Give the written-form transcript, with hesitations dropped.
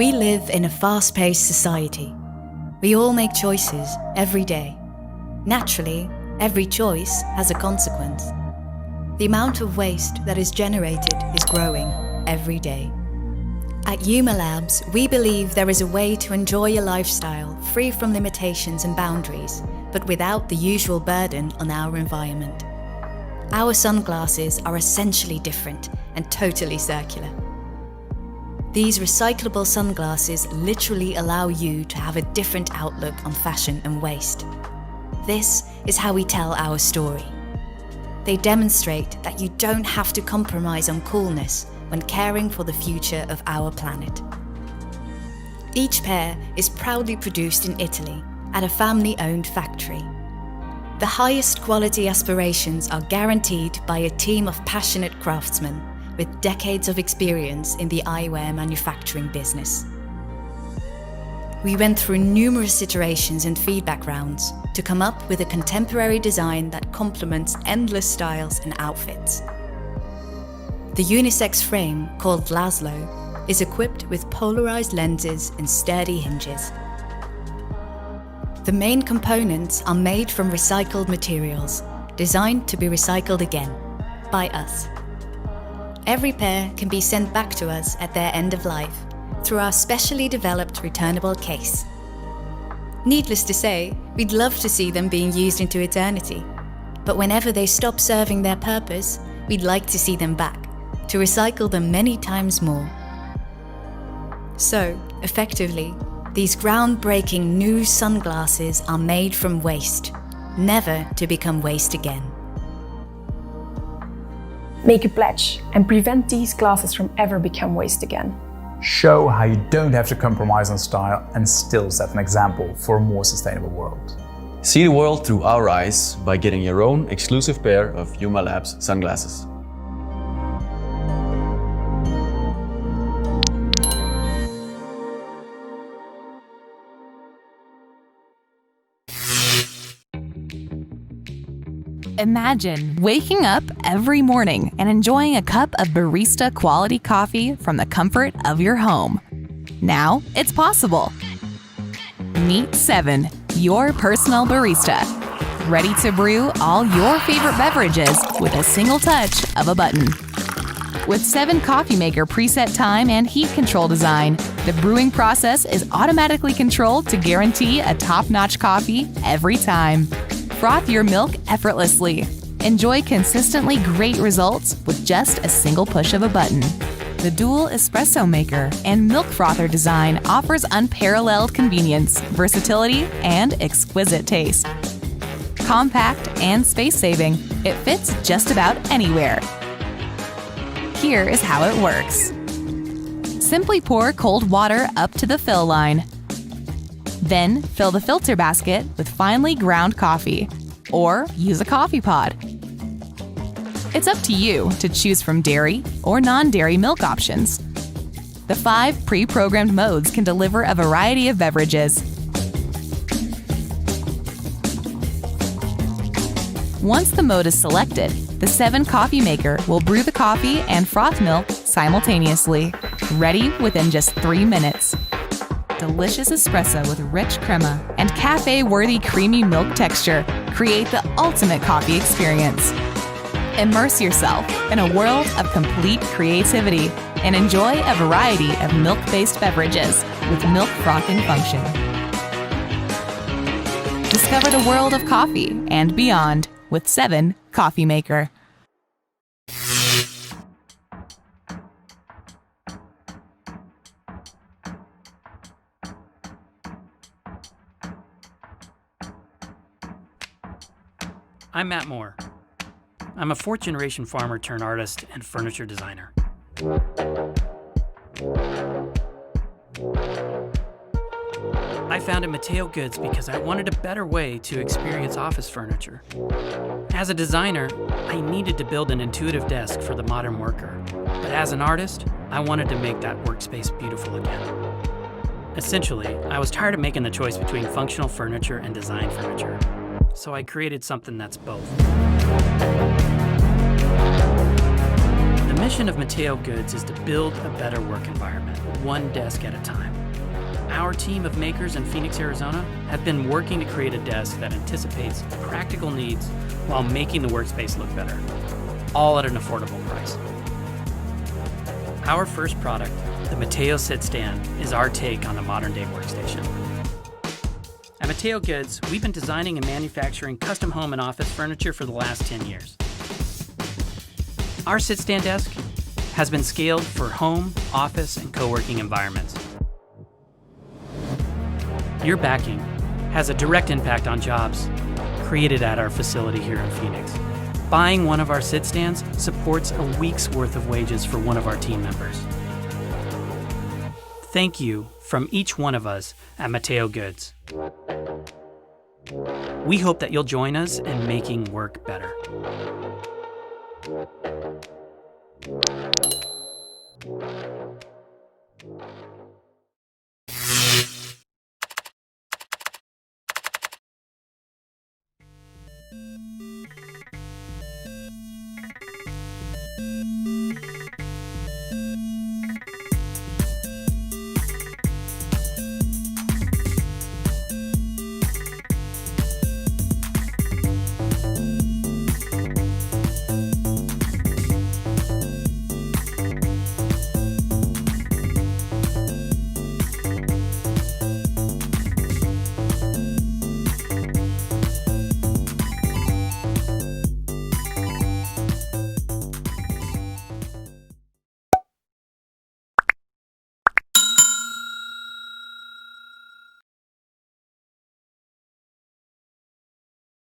We live in a fast-paced society. We all make choices every day. Naturally, every choice has a consequence. The amount of waste that is generated is growing every day. At Yuma Labs, we believe there is a way to enjoy a lifestyle free from limitations and boundaries, but without the usual burden on our environment. Our sunglasses are essentially different and totally circular. These recyclable sunglasses literally allow you to have a different outlook on fashion and waste. This is how we tell our story. They demonstrate that you don't have to compromise on coolness when caring for the future of our planet. Each pair is proudly produced in Italy at a family-owned factory. The highest quality aspirations are guaranteed by a team of passionate craftsmen with decades of experience in the eyewear manufacturing business. We went through numerous iterations and feedback rounds to come up with a contemporary design that complements endless styles and outfits. The unisex frame, called Lazlo, is equipped with polarized lenses and sturdy hinges. The main components are made from recycled materials, designed to be recycled again, by us. Every pair can be sent back to us at their end of life through our specially developed returnable case. Needless to say, we'd love to see them being used into eternity, but whenever they stop serving their purpose, we'd like to see them back, to recycle them many times more. So, effectively, these groundbreaking new sunglasses are made from waste, never to become waste again. Make a pledge and prevent these glasses from ever become waste again. Show how you don't have to compromise on style and still set an example for a more sustainable world. See the world through our eyes by getting your own exclusive pair of Yuma Labs sunglasses. Imagine waking up every morning and enjoying a cup of barista quality coffee from the comfort of your home. Now it's possible. Meet 7, your personal barista, ready to brew all your favorite beverages with a single touch of a button. With 7 coffee maker preset time and heat control design, the brewing process is automatically controlled to guarantee a top-notch coffee every time. Froth your milk effortlessly. Enjoy consistently great results with just a single push of a button. The dual espresso maker and milk frother design offers unparalleled convenience, versatility, and exquisite taste. Compact and space-saving, it fits just about anywhere. Here is how it works. Simply pour cold water up to the fill line. Then fill the filter basket with finely ground coffee, or use a coffee pod. It's up to you to choose from dairy or non-dairy milk options. The 5 pre-programmed modes can deliver a variety of beverages. Once the mode is selected, the 7 coffee maker will brew the coffee and froth milk simultaneously, ready within just 3 minutes. Delicious espresso with rich crema and cafe-worthy creamy milk texture create the ultimate coffee experience. Immerse yourself in a world of complete creativity and enjoy a variety of milk-based beverages with milk frothing function. Discover the world of coffee and beyond with 7 Coffee Maker. I'm Matt Moore. I'm a 4th-generation farmer turned artist and furniture designer. I founded Mateo Goods because I wanted a better way to experience office furniture. As a designer, I needed to build an intuitive desk for the modern worker. But as an artist, I wanted to make that workspace beautiful again. Essentially, I was tired of making the choice between functional furniture and design furniture. So I created something that's both. The mission of Mateo Goods is to build a better work environment, one desk at a time. our team of makers in Phoenix, Arizona have been working to create a desk that anticipates practical needs while making the workspace look better, all at an affordable price. Our first product, the Mateo Sit Stand, is our take on the modern-day workstation. At Mateo Goods, we've been designing and manufacturing custom home and office furniture for the last 10 years. Our sit stand desk has been scaled for home, office, and co-working environments. Your backing has a direct impact on jobs created at our facility here in Phoenix. Buying one of our sit stands supports a week's worth of wages for one of our team members. Thank you from each one of us at Mateo Goods. We hope that you'll join us in making work better.